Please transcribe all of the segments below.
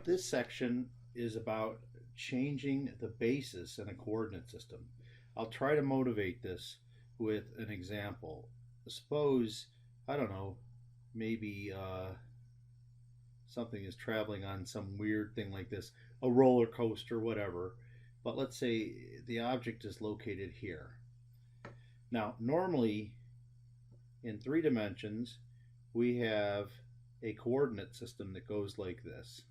This section is about changing the basis in a coordinate system. I'll try to motivate this with an example. Suppose, I don't know, maybe something is traveling on some weird thing like this, a roller coaster, whatever. But let's say the object is located here. Now, normally in 3 dimensions, we have a coordinate system that goes like this.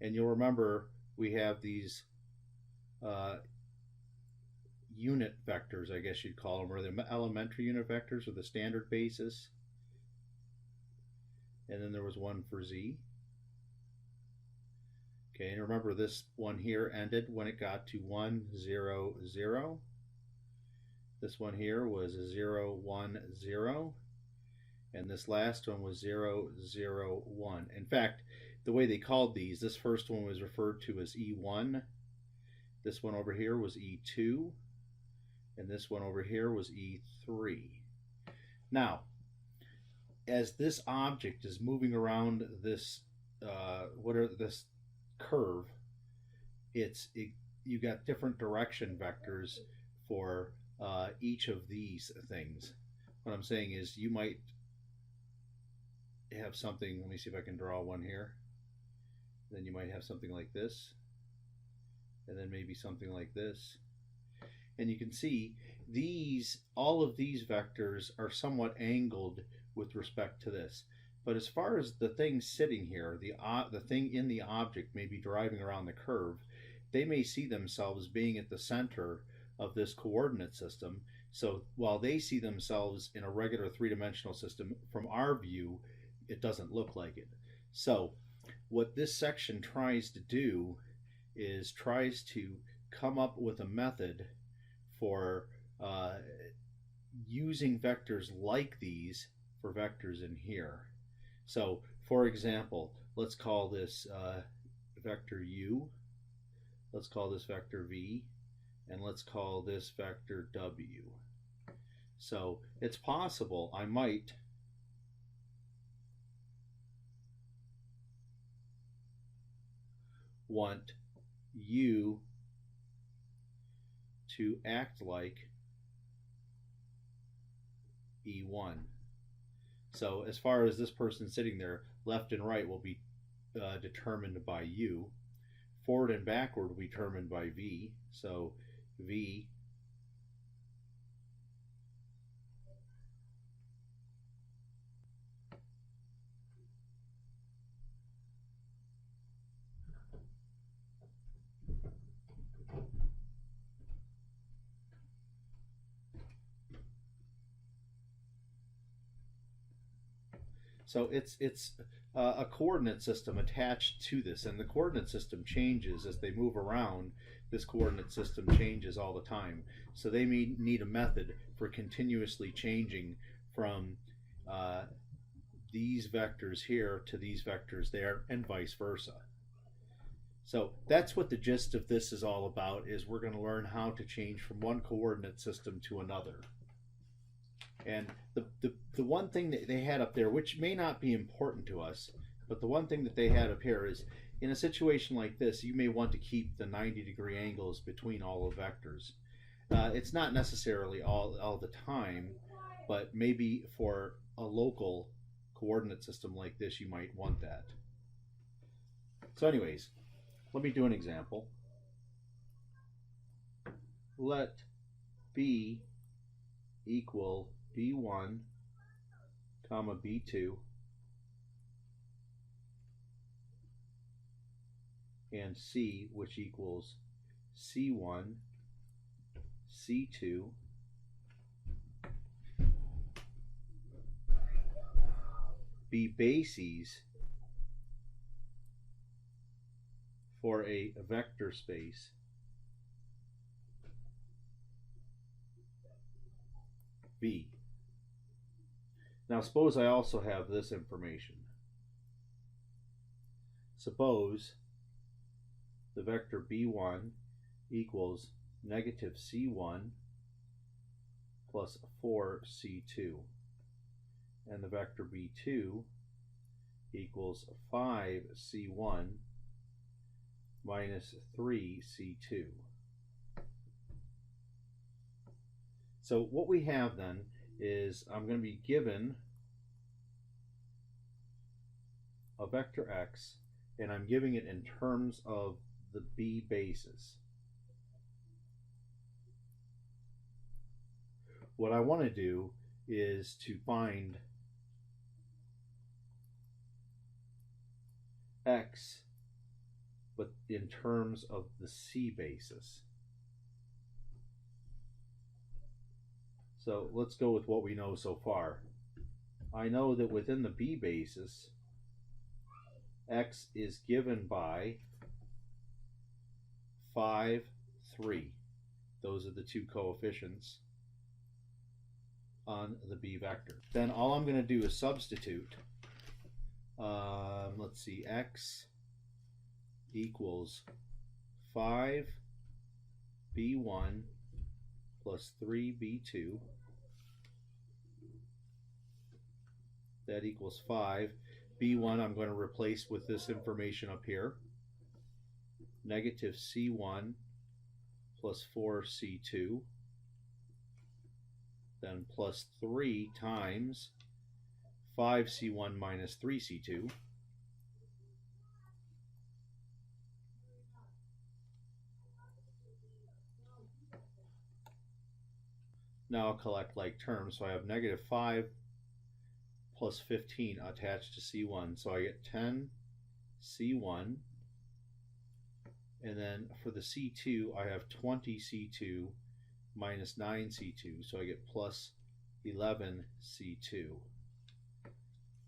And you'll remember we have these unit vectors, I guess you'd call them, or the elementary unit vectors, or the standard basis. And then there was one for z. Okay, and remember this one here ended when it got to 1, 0, 0. This one here was 0, 1, 0. And this last one was 0, 0, 1. In fact, the way they called these, this first one was referred to as E1. This one over here was E2. And this one over here was E3. Now, as this object is moving around this this curve, you got different direction vectors for each of these things. What I'm saying is you might have something, let me see if I can draw one here. Then you might have something like this, and then maybe something like this. And you can see all of these vectors are somewhat angled with respect to this. But as far as the thing sitting here, the thing in the object may be driving around the curve, they may see themselves being at the center of this coordinate system. So while they see themselves in a regular 3-dimensional system, from our view, it doesn't look like it. So what this section tries to do is tries to come up with a method for using vectors like these for vectors in here. So, for example, let's call this vector u, let's call this vector v, and let's call this vector w. So it's possible I might want u to act like E1. So as far as this person sitting there, left and right will be determined by u. Forward and backward will be determined by v. So v So it's a coordinate system attached to this, and the coordinate system changes as they move around. This coordinate system changes all the time. So they may need a method for continuously changing from these vectors here to these vectors there, and vice versa. So that's what the gist of this is all about, is we're going to learn how to change from one coordinate system to another. And the one thing that they had up there, which may not be important to us, but the one thing that they had up here is, in a situation like this, you may want to keep the 90-degree angles between all the vectors. It's not necessarily all the time, but maybe for a local coordinate system like this, you might want that. So anyways, let me do an example. Let B equal B1, comma B2, and C, which equals C1, C2, be bases for a vector space V. Now suppose I also have this information. Suppose the vector B1 equals negative C1 plus 4C2. and the vector b2 equals 5c1 minus 3c2. So what we have then is I'm going to be given a vector x, and I'm giving it in terms of the b basis. What I want to do is to find x, but in terms of the c basis. So let's go with what we know so far. I know that within the b basis, x is given by 5, 3. Those are the two coefficients on the b vector. Then all I'm going to do is substitute. Let's see, x equals 5b1 plus 3b2. That equals 5. b1 I'm going to replace with this information up here. Negative c1 plus 4c2. Then plus 3 times 5c1 minus 3c2. Now I'll collect like terms. So I have negative 5 plus 15 attached to c1. So I get 10 c1. And then for the c2, I have 20 c2 minus 9 c2. So I get plus 11 c2.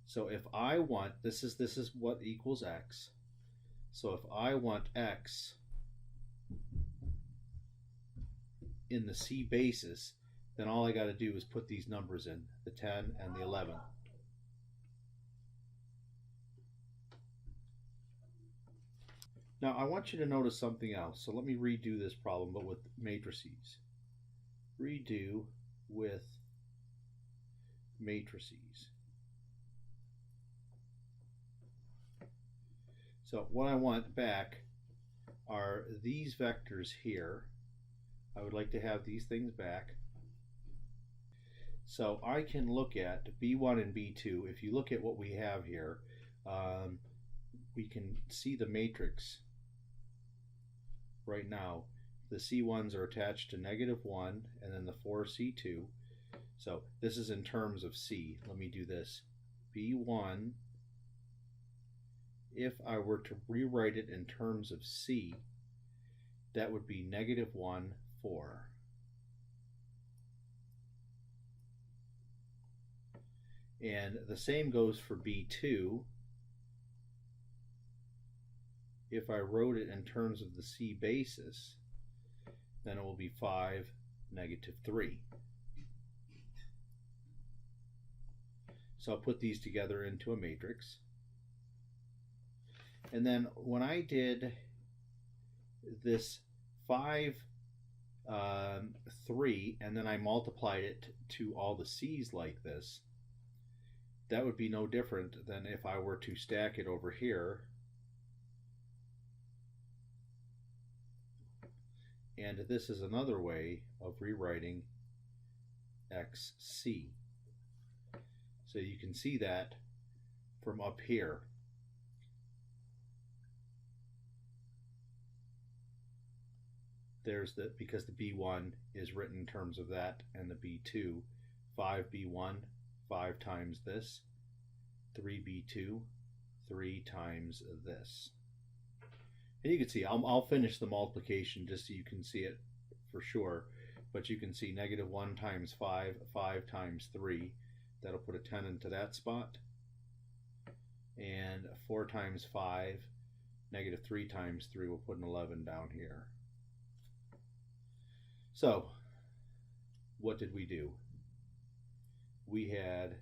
So if I want, this is what equals x. So if I want x in the c basis, then all I got to do is put these numbers in, the 10 and the 11. Now I want you to notice something else. So let me redo this problem, but with matrices. Redo with matrices. So what I want back are these vectors here. I would like to have these things back. So I can look at b1 and b2. If you look at what we have here, we can see the matrix right now. The c1s are attached to negative 1 and then the 4c2. So this is in terms of c. Let me do this. b1, if I were to rewrite it in terms of c, that would be negative 1, 4. And the same goes for b2. If I wrote it in terms of the c basis, then it will be 5, negative 3. So I'll put these together into a matrix. And then when I did this 5, 3, and then I multiplied it to all the c's like this, that would be no different than if I were to stack it over here. And this is another way of rewriting xc. So you can see that from up here. There's the, because the b1 is written in terms of that, and the b2, 5b1, 5 times this, 3b2, 3 times this. And you can see, I'll finish the multiplication just so you can see it for sure, but you can see negative 1 times 5, 5 times 3, that'll put a 10 into that spot, and 4 times 5, negative 3 times 3 will put an 11 down here. So what did we do? We had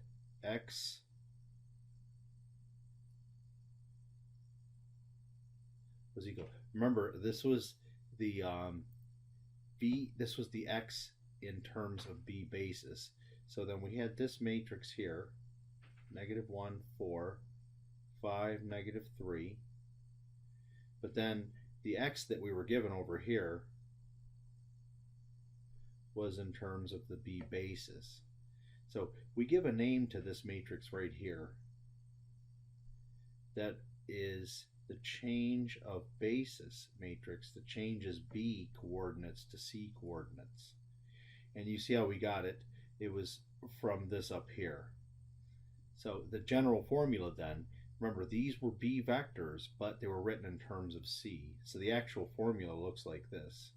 x was equal. Remember, this was the b. This was the x in terms of b basis. So then we had this matrix here, -1, 4, 5, -3. But then the x that we were given over here was in terms of the B basis. So we give a name to this matrix right here. That is the change of basis matrix that changes B coordinates to C coordinates. And you see how we got it. It was from this up here. So the general formula then, remember these were B vectors, but they were written in terms of C. So the actual formula looks like this.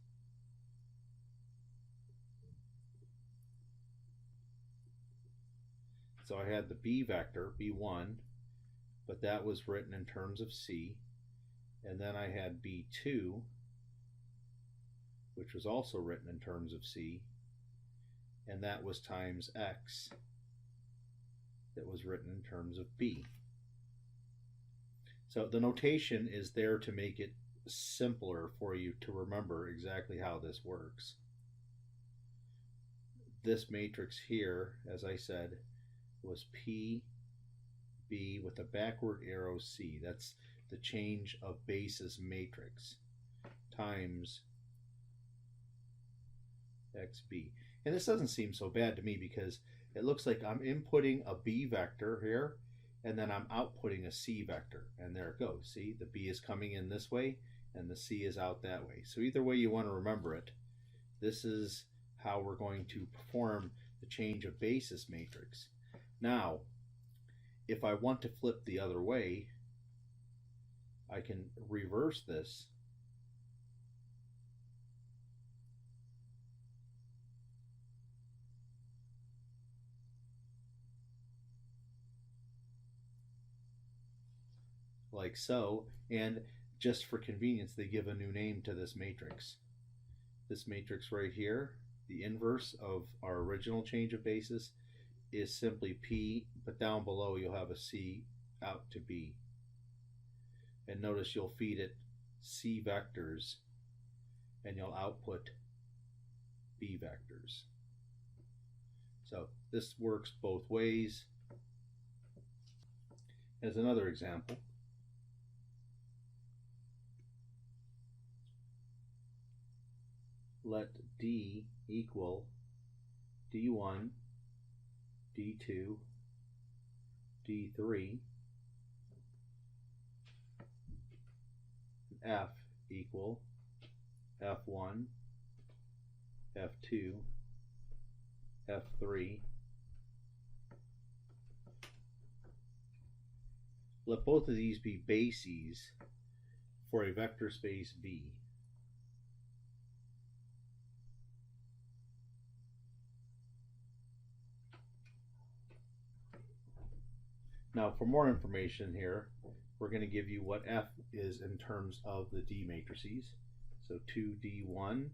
So I had the B vector, B1, but that was written in terms of C. And then I had B2, which was also written in terms of C. And that was times X, that was written in terms of B. So the notation is there to make it simpler for you to remember exactly how this works. This matrix here, as I said, was P, B with a backward arrow C. That's the change of basis matrix times XB. And this doesn't seem so bad to me because it looks like I'm inputting a B vector here and then I'm outputting a C vector, and there it goes. See, the B is coming in this way and the C is out that way. So either way you want to remember it, this is how we're going to perform the change of basis matrix. Now, if I want to flip the other way, I can reverse this . Like so, and just for convenience they give a new name to this matrix. This matrix right here, the inverse of our original change of basis, is simply P, but down below you'll have a C out to B. And notice you'll feed it C vectors and you'll output B vectors. So this works both ways. As another example, let D equal D1, D2, D3, F equal F1, F2, F3. Let both of these be bases for a vector space V. Now for more information here, we're going to give you what F is in terms of the D matrices. So 2D1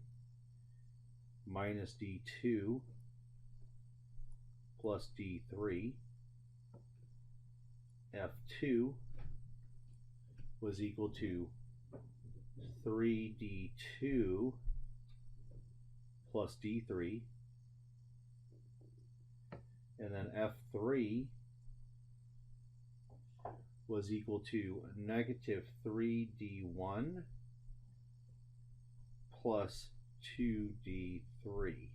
minus D2 plus D3, F2 was equal to 3D2 plus D3, and then F3 was equal to negative 3D1 plus 2D3.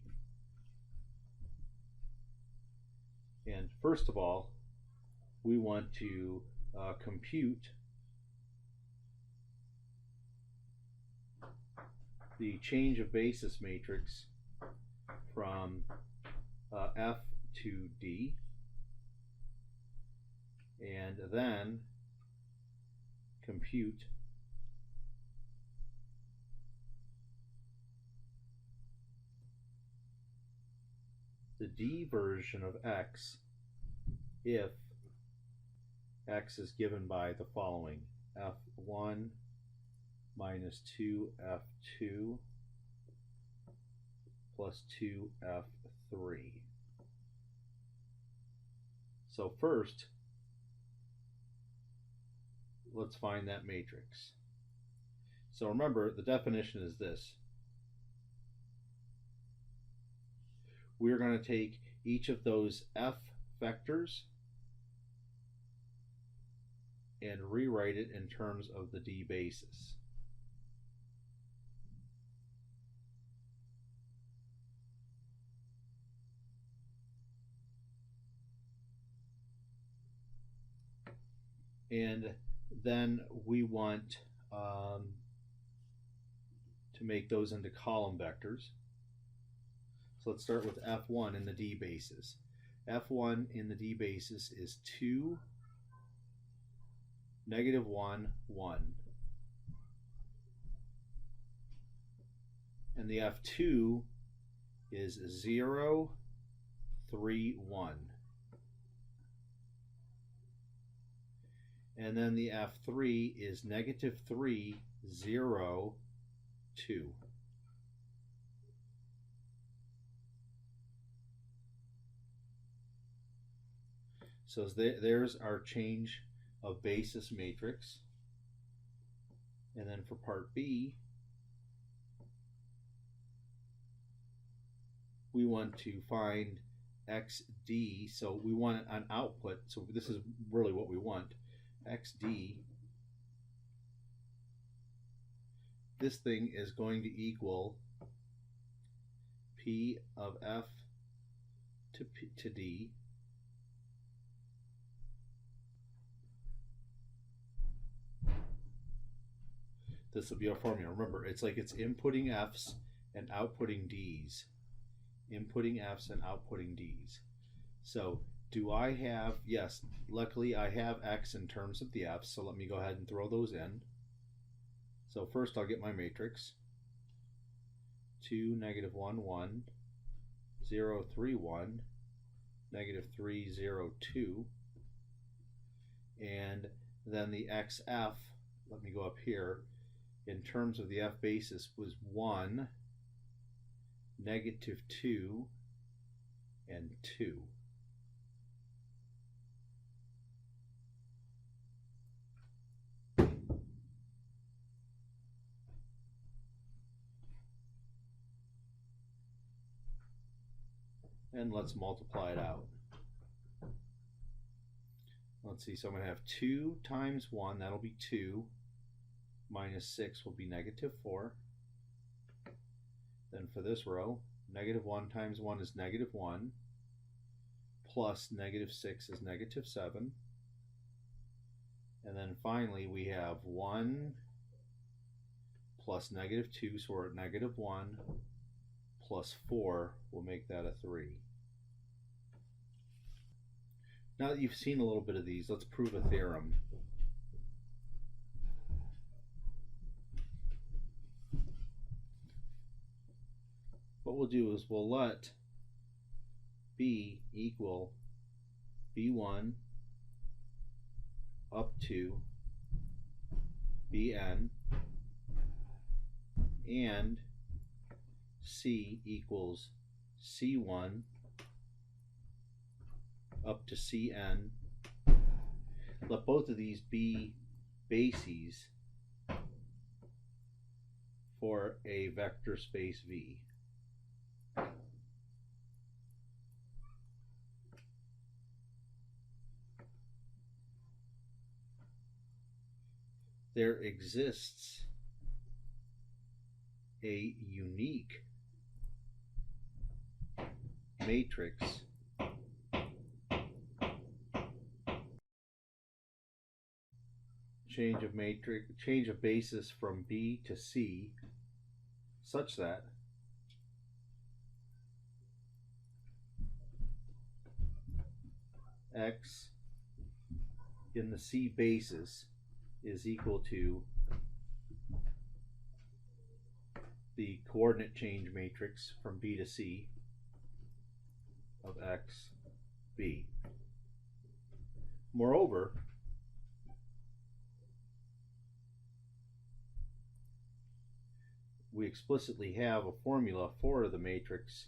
And first of all, we want to compute the change of basis matrix from F to D, and then compute the D version of X if X is given by the following: F1 minus 2F2 plus 2F3. So first, let's find that matrix. So remember, the definition is this. We're going to take each of those F vectors and rewrite it in terms of the D basis. And then we want to make those into column vectors. So let's start with F1 in the D basis. F1 in the D basis is 2, -1, 1. And the F2 is 0, 3, 1. And then the F3 is -3, 0, 2. So there's our change of basis matrix. And then for part B, we want to find XD. So we want an output. So this is really what we want. XD. This thing is going to equal P of F to D this will be our formula. Remember, it's like it's inputting F's and outputting D's. Inputting F's and outputting D's. So do I have, yes, luckily I have X in terms of the F's, so let me go ahead and throw those in. So first I'll get my matrix. 2, -1, 1, 0, 3, 1, -3, 0, 2. And then the XF, let me go up here, in terms of the F basis was 1, -2, and 2. And let's multiply it out. Let's see, so I'm going to have 2 times 1, that'll be 2, minus 6 will be -4. Then for this row, -1 times 1 is -1, plus -6 is -7. And then finally we have 1 plus -2, so we're at -1, plus 4 will make that a 3. Now that you've seen a little bit of these, let's prove a theorem. What we'll do is we'll let B equal B1 up to Bn, and C equals C1 up to Cn. Let both of these be bases for a vector space V. There exists a unique matrix change of basis from B to C such that X in the C basis is equal to the coordinate change matrix from B to C of X, B. Moreover, we explicitly have a formula for the matrix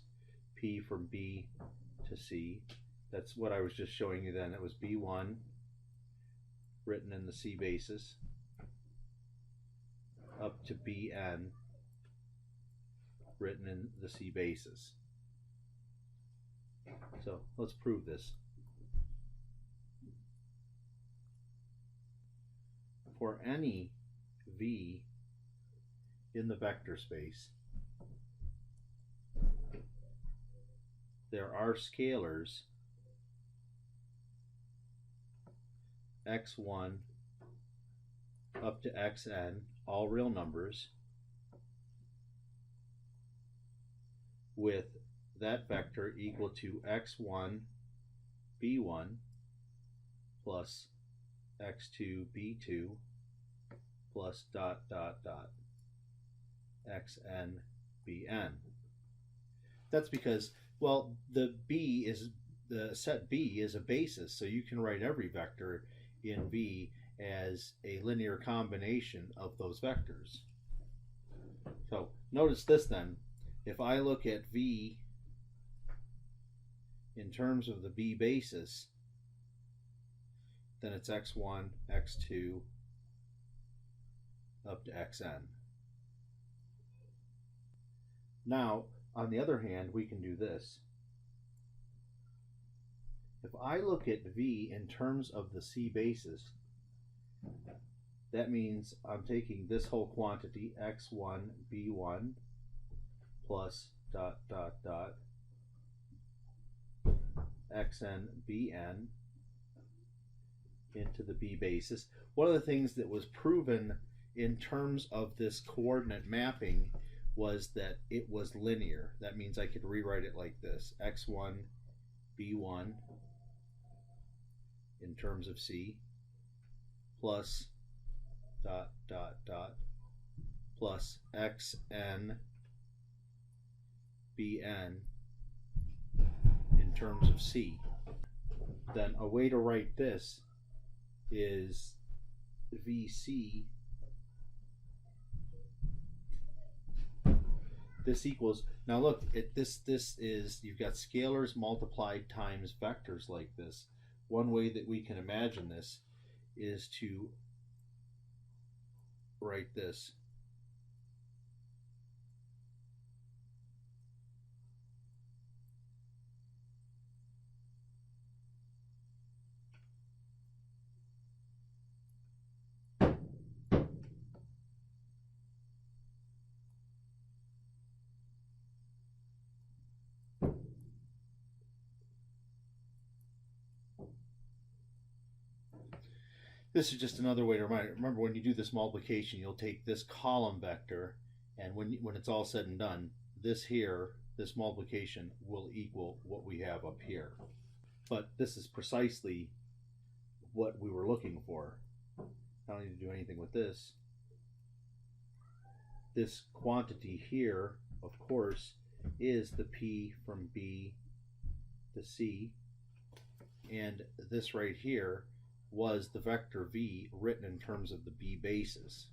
P from B to C. That's what I was just showing you then. It was B1 written in the C basis up to Bn written in the C basis. So let's prove this. for any v in the vector space, there are scalars x1 up to xn, all real numbers, with that vector equal to x1 b1 plus x2 b2 plus dot dot dot xn bn. That's because, well, the set B is a basis, so you can write every vector in V as a linear combination of those vectors. So notice this then. If I look at V in terms of the B basis, then it's x1, x2, up to xn. Now, on the other hand, we can do this. If I look at V in terms of the C basis, that means I'm taking this whole quantity, x1, b1, plus dot dot dot xn bn into the B basis. One of the things that was proven in terms of this coordinate mapping was that it was linear. That means I could rewrite it like this: x1 b1 in terms of C plus dot dot dot plus xn bn in terms of C. Then a way to write this is VC. This equals, now look at this, is, you've got scalars multiplied times vectors like this. One way that we can imagine this is to write this. This is just another way to remember when you do this multiplication, you'll take this column vector, and when it's all said and done, this here, this multiplication will equal what we have up here. But this is precisely what we were looking for. I don't need to do anything with this. This quantity here, of course, is the P from B to C, and this right here was the vector V written in terms of the B basis.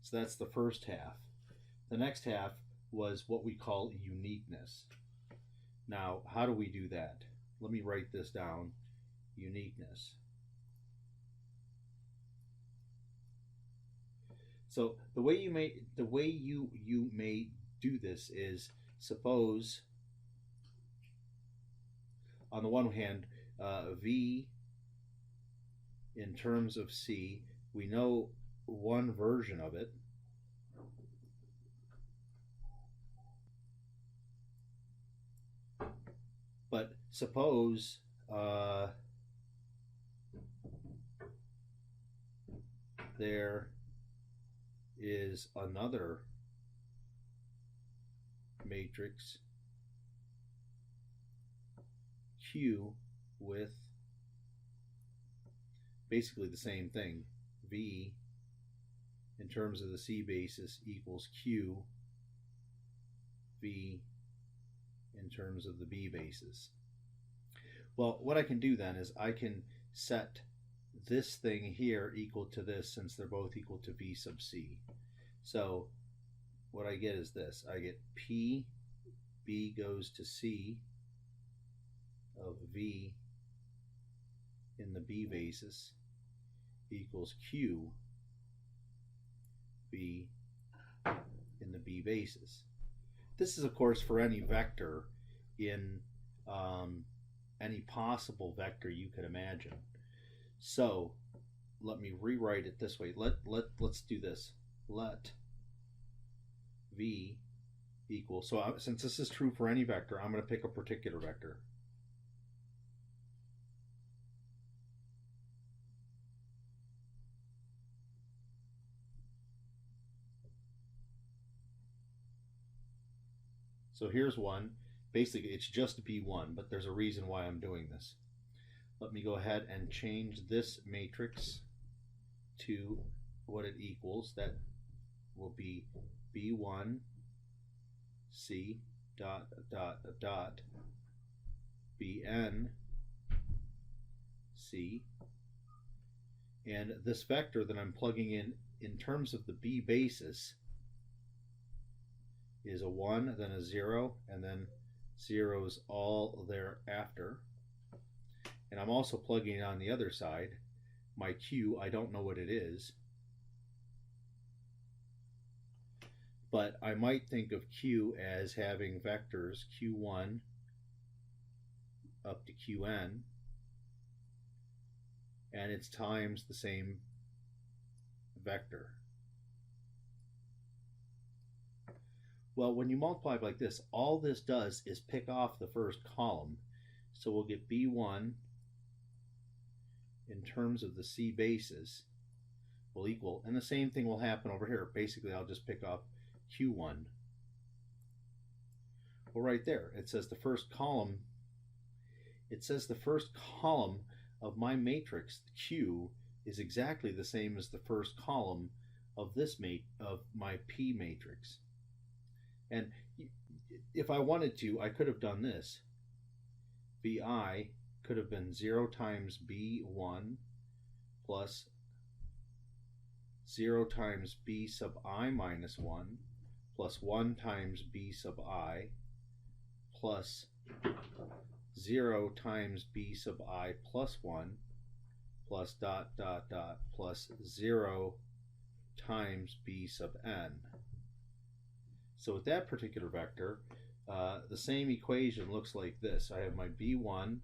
So that's the first half. The next half was what we call uniqueness. Now, how do we do that? Let me write this down. Uniqueness. So the way you may do this is, suppose on the one hand, V in terms of C, we know one version of it. But suppose there is another matrix Q with basically the same thing. V in terms of the C basis equals Q V in terms of the B basis. Well, what I can do then is I can set this thing here equal to this, since they're both equal to V sub C. So what I get is this. I get P, B goes to C of V in the B basis equals Q B in the B basis. This is, of course, for any vector in any possible vector you could imagine. So let me rewrite it this way. Let's do this. Let v equal, so since this is true for any vector, I'm going to pick a particular vector. So here's one. Basically, it's just b1, but there's a reason why I'm doing this. Let me go ahead and change this matrix to what it equals. That will be b1 c dot dot dot bn c, and this vector that I'm plugging in terms of the b basis is a 1, then a 0, and then zeros all thereafter. And I'm also plugging on the other side my q. I don't know what it is, but I might think of q as having vectors q1 up to qn, and it's times the same vector. Well, when you multiply like this, all this does is pick off the first column. So we'll get b1 in terms of the c basis will equal, and the same thing will happen over here. Basically, I'll just pick up q1. Well, right there, it says the first column. It says the first column of my matrix, q, is exactly the same as the first column of this of my p matrix. And if I wanted to, I could have done this. bi could have been 0 times b1 plus 0 times b sub I minus 1 plus 1 times b sub I plus 0 times b sub I plus 1 plus dot dot dot plus 0 times b sub n. So with that particular vector, the same equation looks like this. I have my b1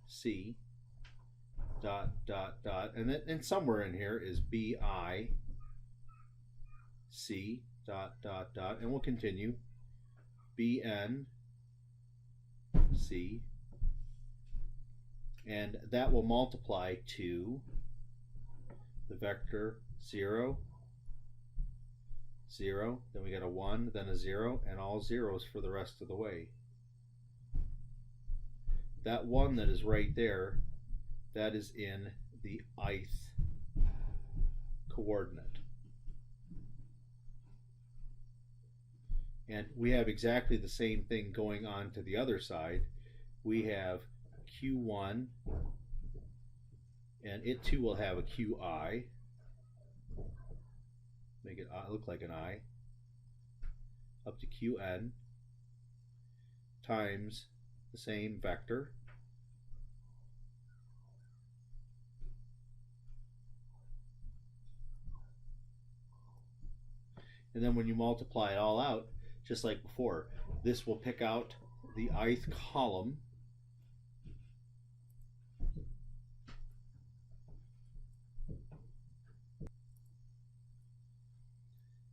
c dot dot dot, and somewhere in here is bi c dot dot dot, and we'll continue bn c, and that will multiply to the vector 0, 0, then we got a 1, then a 0, and all zeros for the rest of the way. That 1 that is right there, that is in the ith coordinate. And we have exactly the same thing going on to the other side. We have q1, and it too will have a qi. Make it look like an I, up to qn, times the same vector, and then when you multiply it all out, just like before, this will pick out the ith column,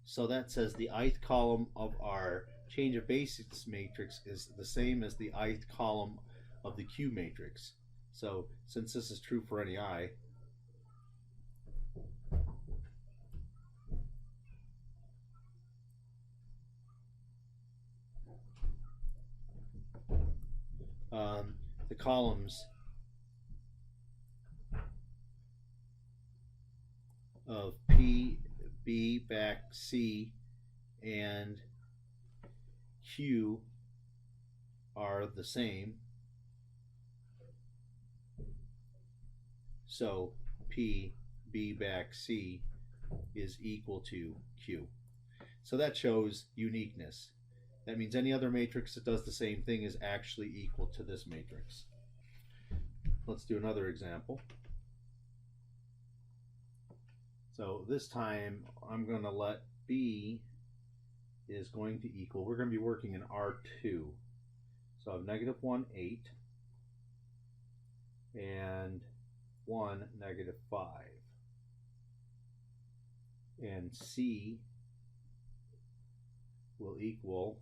so that says the ith column of our change of basis matrix is the same as the ith column of the q matrix. So since this is true for any I, the columns of P, B, back C, and Q are the same. So P, B, back C is equal to Q. So that shows uniqueness. That means any other matrix that does the same thing is actually equal to this matrix. Let's do another example. So this time I'm going to let B is going to equal, we're going to be working in R2. So I have -1, 8, and 1, -5. And C will equal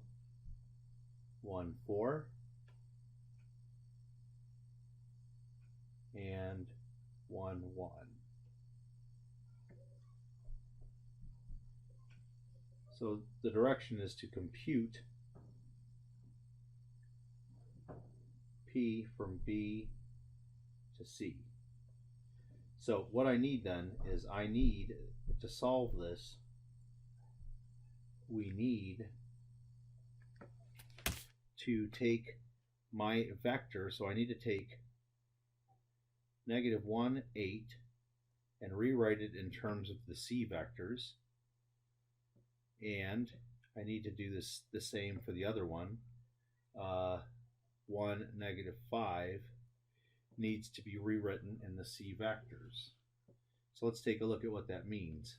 1, 4 and 1, 1. So the direction is to compute P from B to C. So what I need then is I need to solve this, we need to take my vector, so I need to take -1, 8 and rewrite it in terms of the C vectors, and I need to do this the same for the other one. 1, -5 needs to be rewritten in the C vectors. So let's take a look at what that means.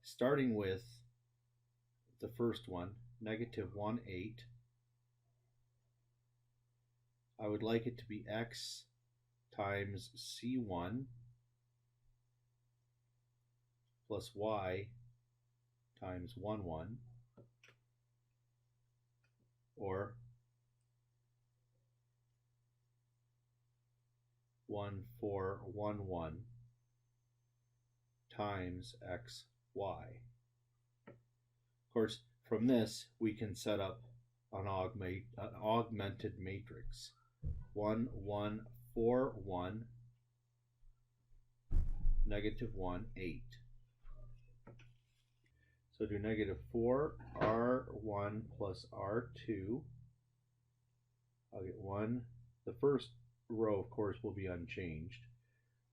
Starting with the first one, -1, 8, I would like it to be x times C1 plus y times 1, 1, or 1, 4, 1, 1 times x, y. Of course, from this we can set up an augmented matrix. 1, 1, 4, 1, -1, 8. So do -4 R1 plus R2. I'll get 1. The first row, of course, will be unchanged.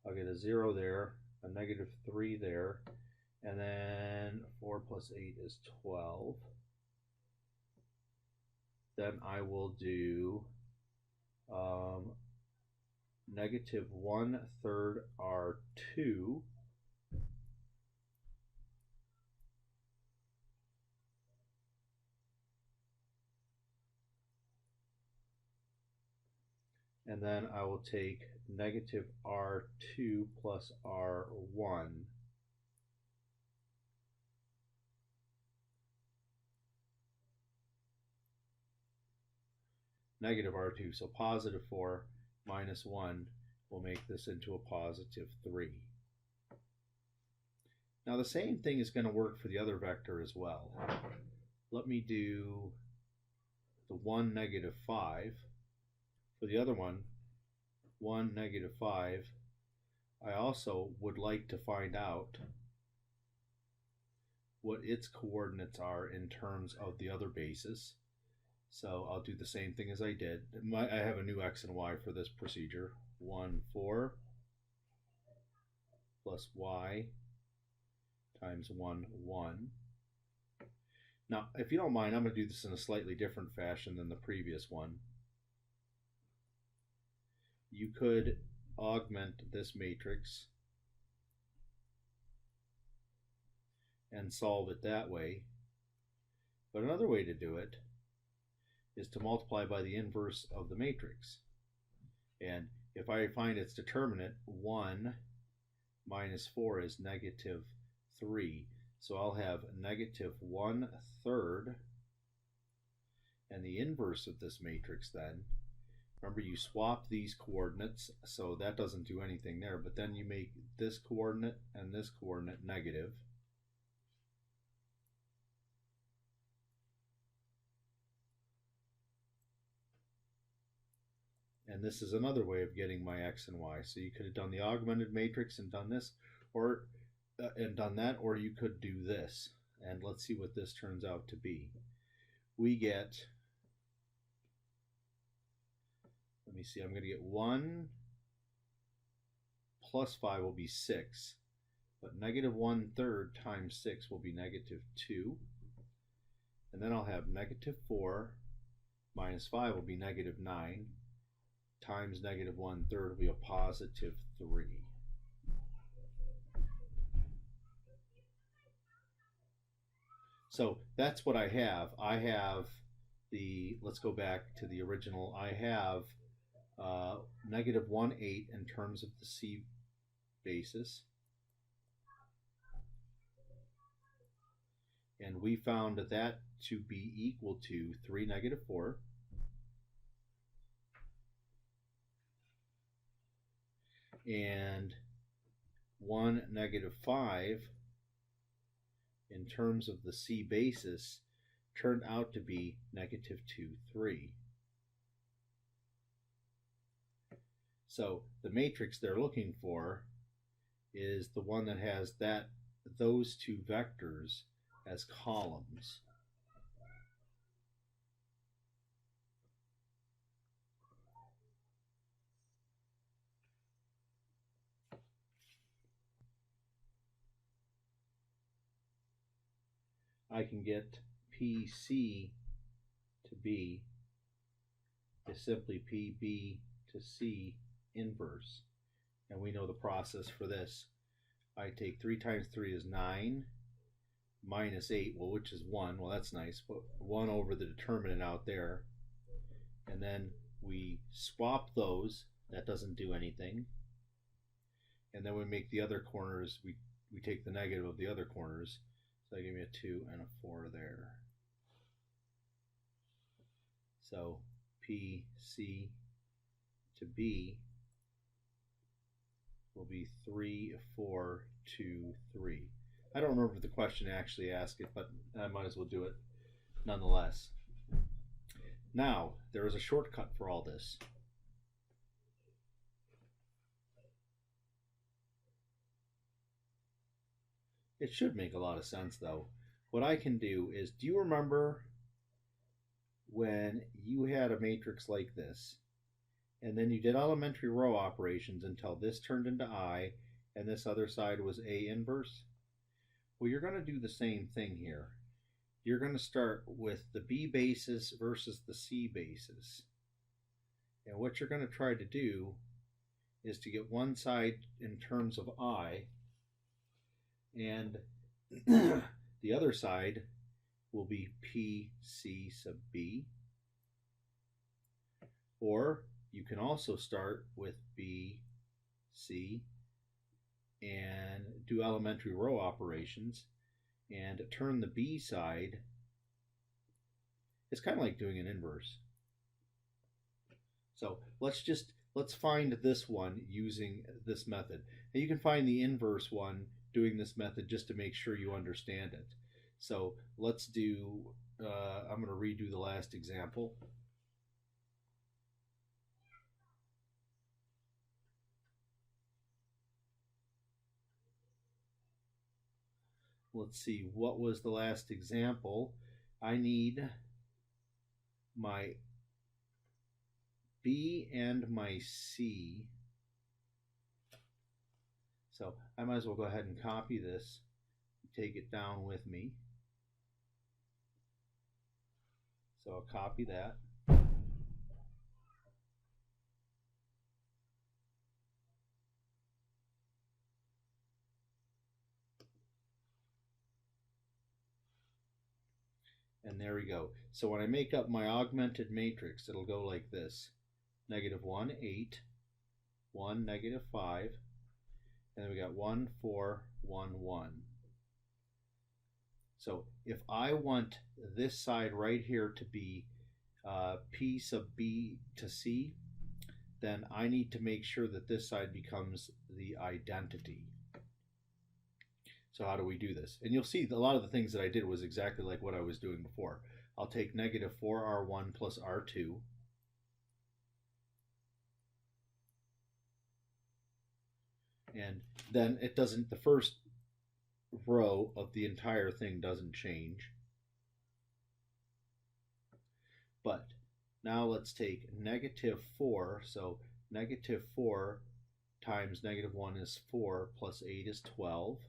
I'll get a 0 there, a -3 there, and then 4 plus 8 is 12. Then I will do -1/3 R2 and then I will take -R2 plus R1 -R2, so +4 minus 1 will make this into a +3. Now the same thing is going to work for the other vector as well. Let me do the 1, -5. For the other one, 1, -5, I also would like to find out what its coordinates are in terms of the other basis. So I'll do the same thing as I did. I have a new x and y for this procedure. 1, 4 plus y times 1, 1. Now, if you don't mind, I'm going to do this in a slightly different fashion than the previous one. You could augment this matrix and solve it that way. But another way to do it is to multiply by the inverse of the matrix. And if I find its determinant, 1 minus 4 is -3. So I'll have -1/3. And the inverse of this matrix then, remember you swap these coordinates, so that doesn't do anything there, but then you make this coordinate and this coordinate negative. And this is another way of getting my x and y. So you could have done the augmented matrix and done this, or and done that, or you could do this. And let's see what this turns out to be. We get, let me see, I'm going to get 1 plus 5 will be 6, but -1/3 times 6 will be -2. And then I'll have -4 minus 5 will be -9. Times -1/3 will be a +3. So that's what I have. I have the, let's go back to the original. I have negative 1, 8 in terms of the C basis. And we found that to be equal to 3, negative 4. And 1, negative 5 in terms of the C basis turned out to be negative 2, 3. So the matrix they're looking for is the one that has those two vectors as columns. I can get PC to B is simply PB to C inverse. And we know the process for this. I take 3 times 3 is 9, minus 8, well, which is 1. Well, that's nice. But 1 over the determinant out there. And then we swap those. That doesn't do anything. And then we make the other corners, we take the negative of the other corners. So that gave me a 2 and a 4 there. So PC to B will be 3, 4, 2, 3. I don't remember if the question actually asked it, but I might as well do it nonetheless. Now, there is a shortcut for all this. It should make a lot of sense, though. What I can do is, do you remember when you had a matrix like this, and then you did elementary row operations until this turned into I, and this other side was A inverse? Well, you're going to do the same thing here. You're going to start with the B basis versus the C basis. And what you're going to try to do is to get one side in terms of I, and the other side will be PC sub B. Or you can also start with B, C, and do elementary row operations and turn the B side. It's kind of like doing an inverse. So let's find this one using this method. And you can find the inverse one doing this method just to make sure you understand it. So let's do, I'm going to redo the last example. Let's see, what was the last example? I need my B and my C. So I might as well go ahead and copy this, take it down with me. So I'll copy that. And there we go. So when I make up my augmented matrix, it'll go like this. Negative 1, 8, 1, negative 5, and then we got 1, 4, 1, 1. So if I want this side right here to be P sub B to C, then I need to make sure that this side becomes the identity. So how do we do this? And you'll see a lot of the things that I did was exactly like what I was doing before. I'll take negative 4R1 plus R2. And then it doesn't, the first row of the entire thing doesn't change. But now let's take negative 4. So negative 4 times negative 1 is 4 plus 8 is 12.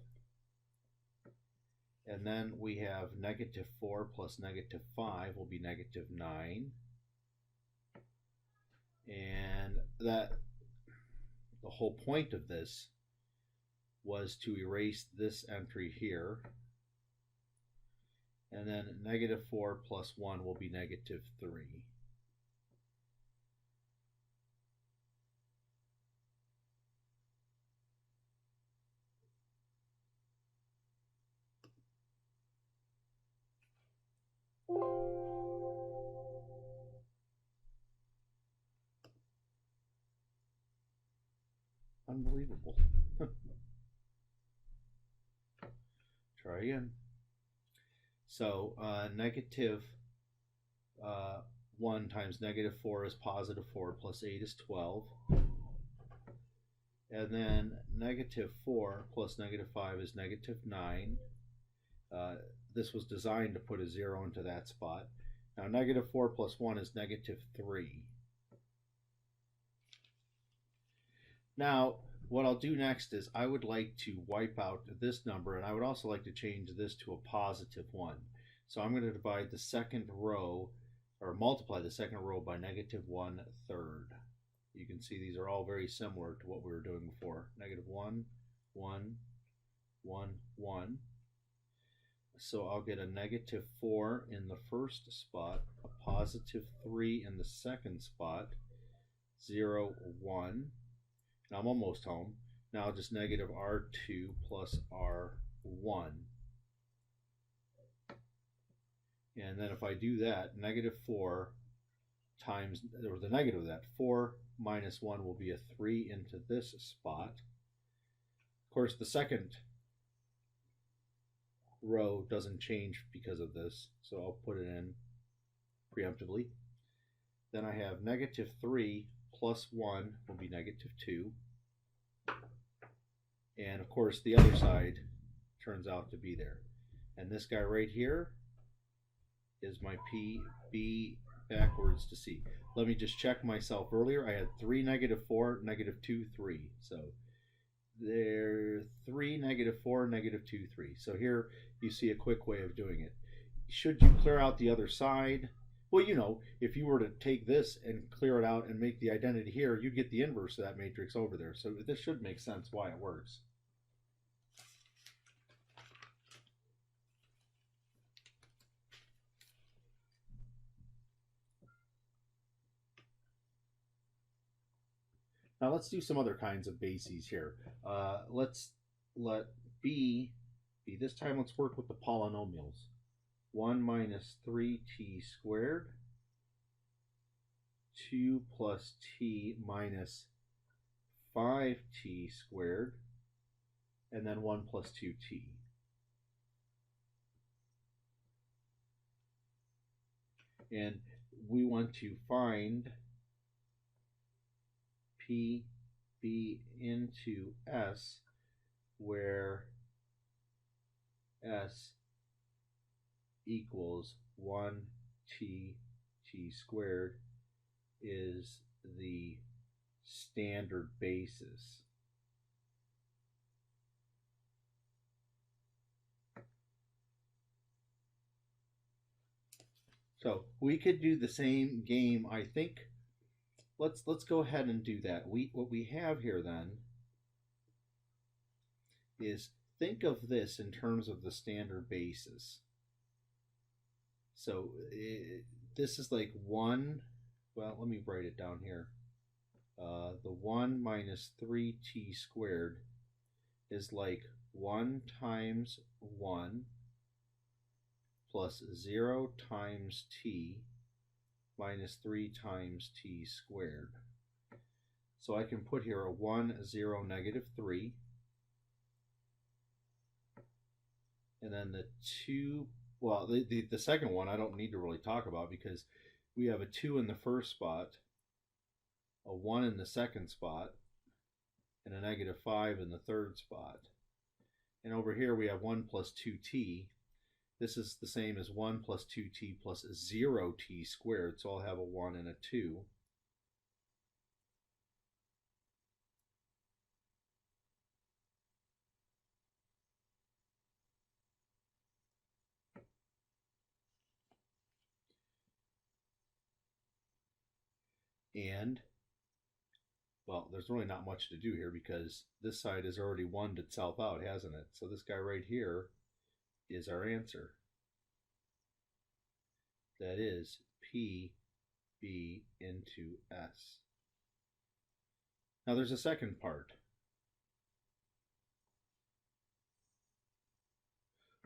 And then we have negative 4 plus negative 5 will be negative 9. And that the whole point of this was to erase this entry here. And then negative 4 plus 1 will be negative 3. Unbelievable. Try again. So negative 1 times negative 4 is positive 4, plus 8 is 12. And then negative 4 plus negative 5 is negative 9. This was designed to put a 0 into that spot. Now negative 4 plus 1 is negative 3. Now what I'll do next is I would like to wipe out this number, and I would also like to change this to a positive 1. So I'm going to divide the second row, or multiply the second row by negative 1/3. You can see these are all very similar to what we were doing before. Negative 1, 1, 1, 1. So I'll get a negative 4 in the first spot, a positive 3 in the second spot, 0, 1. And I'm almost home. Now just negative R2 plus R1. And then if I do that, negative 4 times, or the negative of that, 4 minus 1 will be a 3 into this spot. Of course, the second row doesn't change because of this, so I'll put it in preemptively. Then I have negative 3 plus 1 will be negative 2. And of course, the other side turns out to be there. And this guy right here is my P, B backwards to C. Let me just check myself. Earlier I had 3, negative 4, negative 2, 3. So there 3, negative 4, negative 2, 3. So here you see a quick way of doing it. Should you clear out the other side? Well, you know, if you were to take this and clear it out and make the identity here, you'd get the inverse of that matrix over there. So this should make sense why it works. Now let's do some other kinds of bases here. Let's let B be, this time let's work with the polynomials. 1 minus 3t squared, 2 plus t minus 5t squared, and then 1 plus 2t. And we want to find P, B into S, where S equals 1t squared is the standard basis. So we could do the same game, I think. Let's go ahead and do that. What we have here then is, think of this in terms of the standard basis. So this is like 1, well, let me write it down here. The 1 minus 3t squared is like 1 times 1 plus 0 times t minus 3 times t squared. So I can put here a 1, 0, negative 3. And then the 2, well, the second one I don't need to really talk about, because we have a 2 in the first spot, a 1 in the second spot, and a negative 5 in the third spot. And over here we have 1 plus 2t. This is the same as 1 plus 2t plus 0t squared, so I'll have a 1 and a 2. And, well, there's really not much to do here because this side has already 1'd itself out, hasn't it? So this guy right here is our answer. That is P, B into S. Now there's a second part.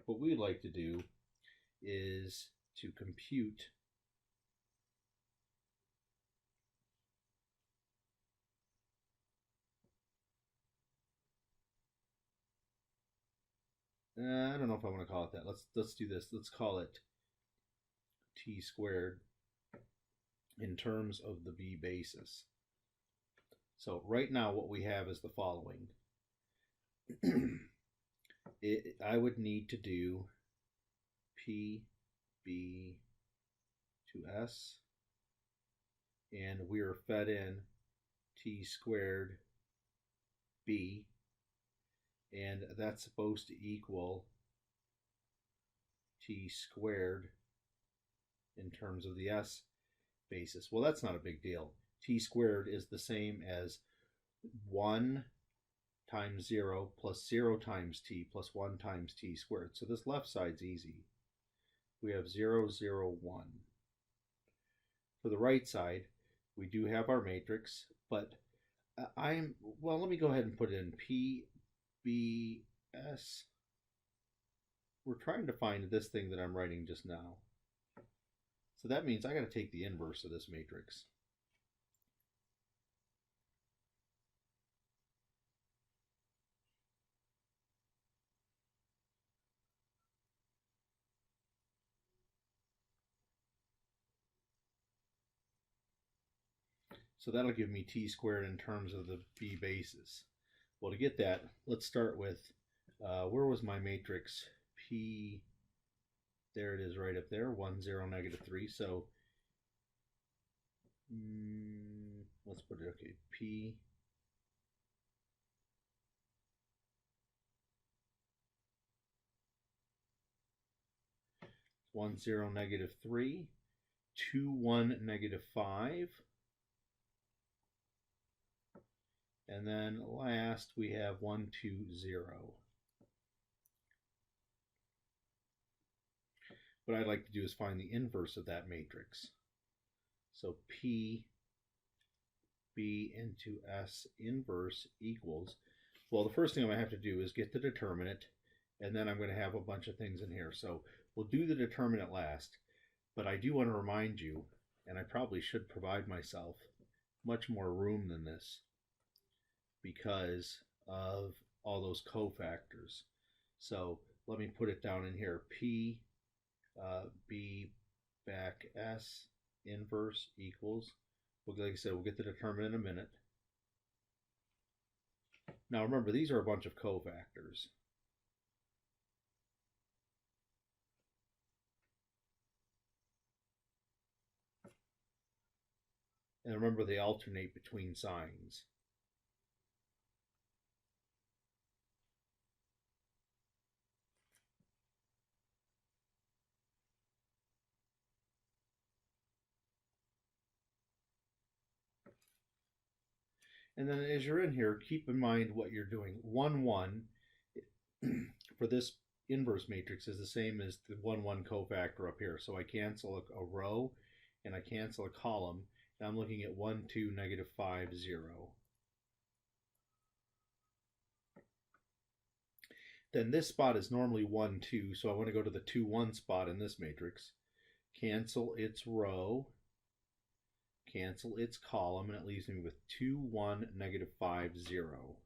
What we'd like to do is to compute I don't know if I want to call it that. Let's do this. Let's call it t squared in terms of the b basis. So right now what we have is the following. I would need to do p b to s, and we are fed in t squared b, and that's supposed to equal t squared in terms of the s basis. Well, that's not a big deal. T squared is the same as 1 times 0 plus 0 times t plus 1 times t squared. So this left side's easy. We have 0, 0, 1. For the right side, we do have our matrix, but well, let me go ahead and put it in P, B, S. We're trying to find this thing that I'm writing just now. So that means I got to take the inverse of this matrix. So that'll give me t squared in terms of the b basis. Well, to get that, let's start with, where was my matrix? P, there it is right up there, 1, 0, negative 3. So let's put it, okay, P, 1, 0, negative 3, 2, 1, negative 5. And then last we have 1, 2, 0. What I'd like to do is find the inverse of that matrix. So P, B into S inverse equals, well, the first thing I'm going to have to do is get the determinant, and then I'm going to have a bunch of things in here. So we'll do the determinant last, but I do want to remind you, and I probably should provide myself much more room than this, because of all those cofactors. So let me put it down in here. P, B back S inverse equals, well, like I said, we'll get the determinant in a minute. Now remember, these are a bunch of cofactors. And remember, they alternate between signs. And then as you're in here, keep in mind what you're doing. 1, 1 for this inverse matrix is the same as the 1, 1 cofactor up here. So I cancel a row and I cancel a column. And I'm looking at 1, 2, negative 5, 0. Then this spot is normally 1, 2. So I want to go to the 2, 1 spot in this matrix. Cancel its row. Cancel its column, and it leaves me with 2, 1, negative 5, 0.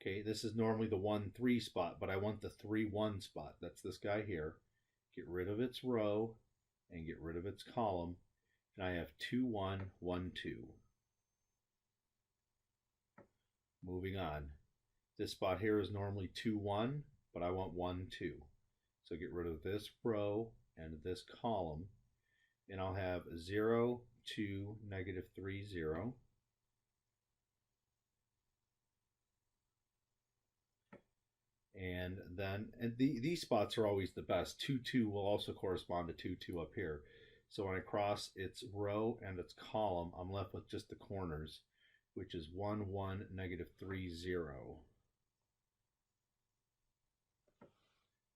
Okay, this is normally the 1, 3 spot, but I want the 3, 1 spot. That's this guy here. Get rid of its row and get rid of its column, and I have 2, 1, 1, 2. Moving on. This spot here is normally 2, 1, but I want 1, 2. So get rid of this row and this column, and I'll have 0, 2, negative 3, 0. And then these spots are always the best. 2, 2 will also correspond to 2, 2 up here. So when I cross its row and its column, I'm left with just the corners, which is 1, 1, negative 3, 0.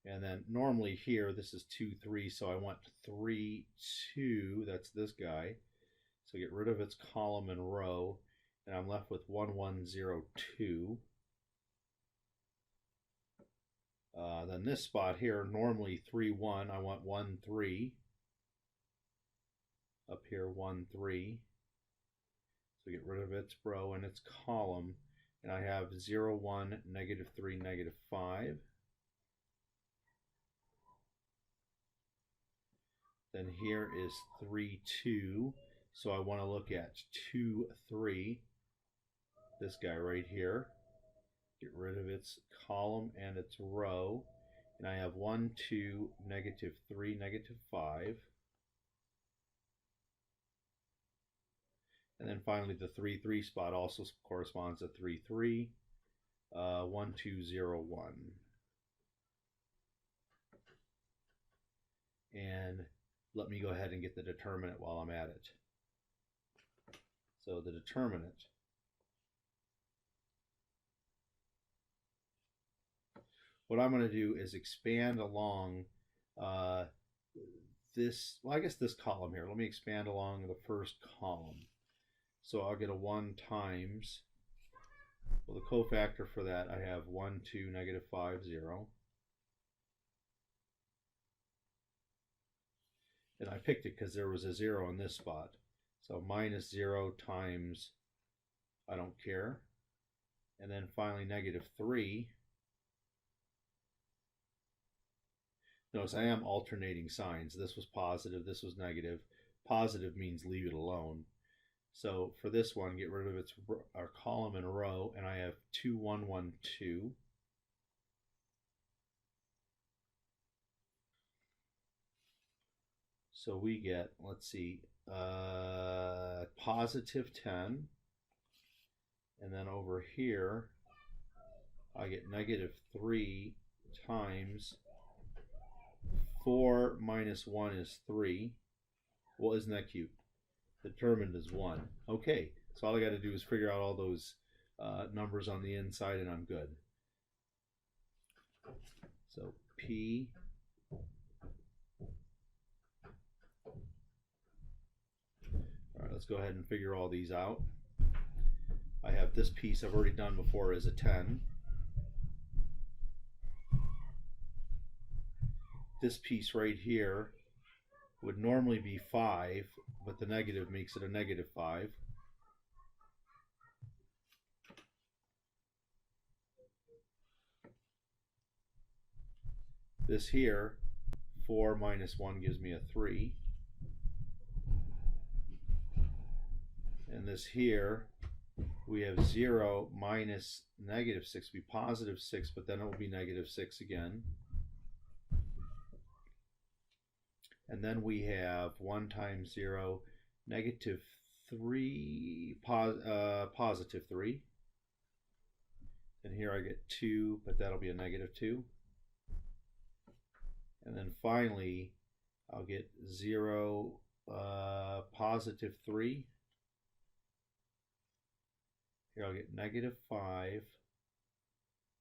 And then normally here, this is 2, 3, so I want 3, 2, that's this guy. So get rid of its column and row, and I'm left with 1, 1, 0, 2. Then this spot here, normally 3, 1, I want 1, 3. Up here, 1, 3. So get rid of its row and its column, and I have 0, 1, negative 3, negative 5. Then here is 3, 2. So I want to look at 2, 3. This guy right here. Get rid of its column and its row. And I have 1, 2, negative 3, negative 5. And then finally the 3, 3 spot also corresponds to 3, 3. 1, 2, 0, 1. And let me go ahead and get the determinant while I'm at it. So the determinant, what I'm going to do is expand along this, well, I guess this column here. Let me expand along the first column. So I'll get a 1 times, well, the cofactor for that, I have 1, 2, negative 5, 0. And I picked it because there was a 0 in this spot. So minus 0 times, I don't care. And then finally negative 3. Notice I am alternating signs. This was positive, this was negative. Positive means leave it alone. So for this one, get rid of its our column and row, and I have 2, 1, 1, 2. So we get, let's see, positive 10. And then over here, I get negative 3 times 4 minus 1 is 3. Well, isn't that cute? The determinant is 1. Okay, so all I got to do is figure out all those numbers on the inside and I'm good. So P let's go ahead and figure all these out. I have this piece I've already done before as a 10. This piece right here would normally be 5, but the negative makes it a negative 5. This here, 4 minus 1 gives me a 3. And this here, we have 0 minus negative 6 will be positive 6, but then it will be negative 6 again. And then we have 1 times 0, negative 3, positive 3. And here I get 2, but that'll be a negative 2. And then finally, I'll get 0, positive 3. Here I'll get negative 5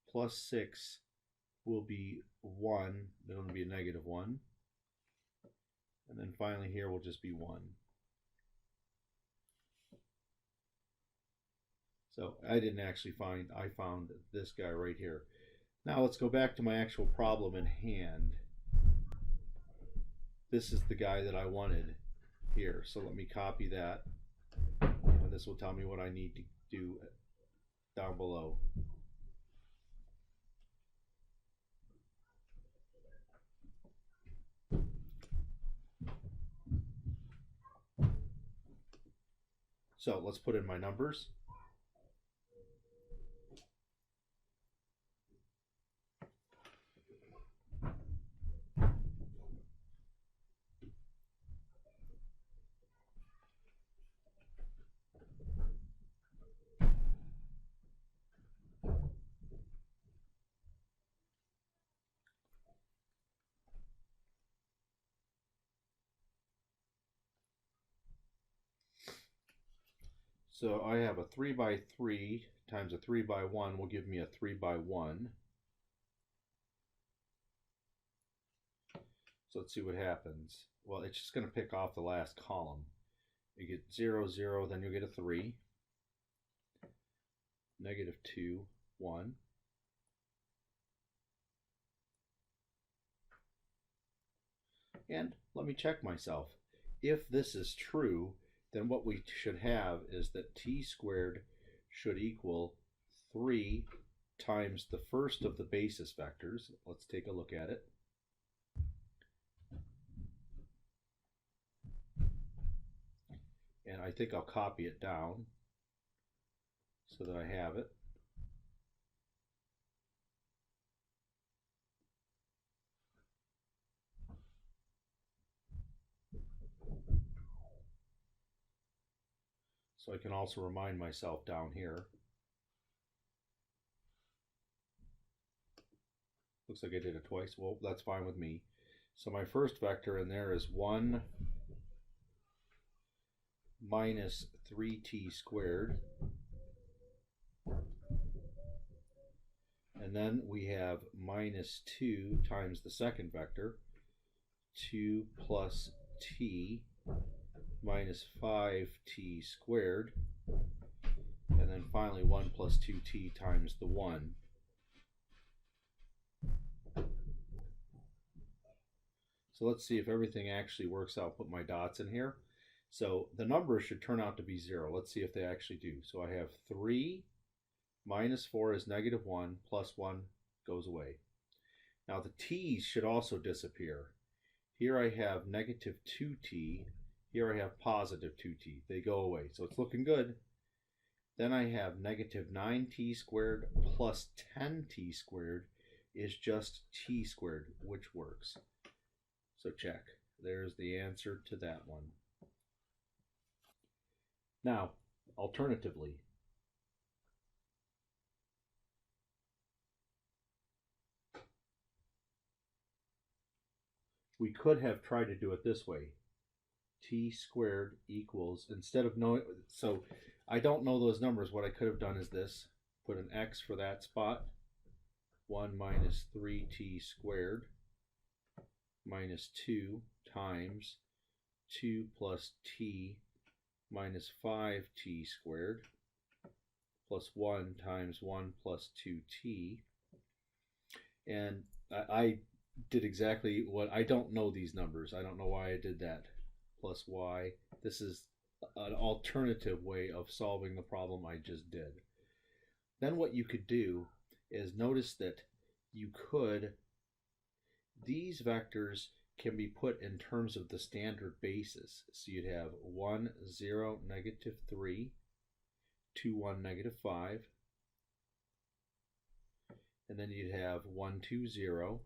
plus 6 will be 1. It'll be a negative 1. And then finally here will just be 1. So I didn't actually find, I found this guy right here. Now let's go back to my actual problem in hand. This is the guy that I wanted here. So let me copy that. And this will tell me what I need to do down below. So let's put in my numbers. So I have a 3 by 3 times a 3 by 1 will give me a 3 by 1. So let's see what happens. Well, it's just going to pick off the last column. You get 0, 0, then you'll get a 3. Negative 2, 1. And let me check myself. If this is true, then what we should have is that t squared should equal 3 times the first of the basis vectors. Let's take a look at it. And I think I'll copy it down so that I have it. So I can also remind myself down here. Looks like I did it twice. Well, that's fine with me. So my first vector in there is 1 minus 3t squared. And then we have minus 2 times the second vector, 2 plus t minus 5t squared, and then finally 1 plus 2t times the 1. So let's see if everything actually works out. Put my dots in here. So the numbers should turn out to be 0. Let's see if they actually do. So I have 3 minus 4 is negative 1, plus 1 goes away. Now the t's should also disappear. Here I have negative 2t. Here I have positive 2t. They go away. So it's looking good. Then I have negative 9t squared plus 10t squared is just t squared, which works. So check. There's the answer to that one. Now, alternatively, we could have tried to do it this way. T squared equals, instead of knowing, so I don't know those numbers. What I could have done is this, put an x for that spot, 1 minus 3t squared minus 2 times 2 plus t minus 5t squared plus 1 times 1 plus 2t. And I did exactly what, I don't know these numbers. I don't know why I did that. Plus y. This is an alternative way of solving the problem I just did. Then what you could do is notice that you could, these vectors can be put in terms of the standard basis. So you'd have 1, 0, negative 3, 2, 1, negative 5, and then you'd have 1, 2, 0,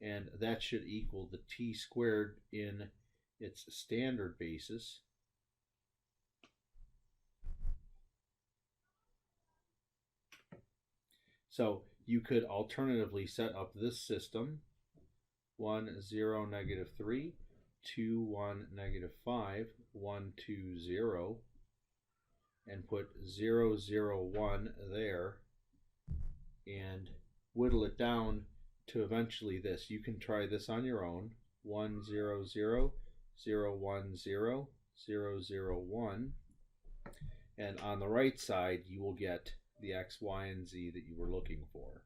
and that should equal the t squared in its standard basis. So you could alternatively set up this system: 1, 0, negative 3, 2, 1, negative 5, 1, 2, 0, and put 0, 0, 1 there, and whittle it down to eventually this. You can try this on your own. 1, 0, 0, 0, 1, 0, 0, 0, 1. And on the right side, you will get the x, y, and z that you were looking for.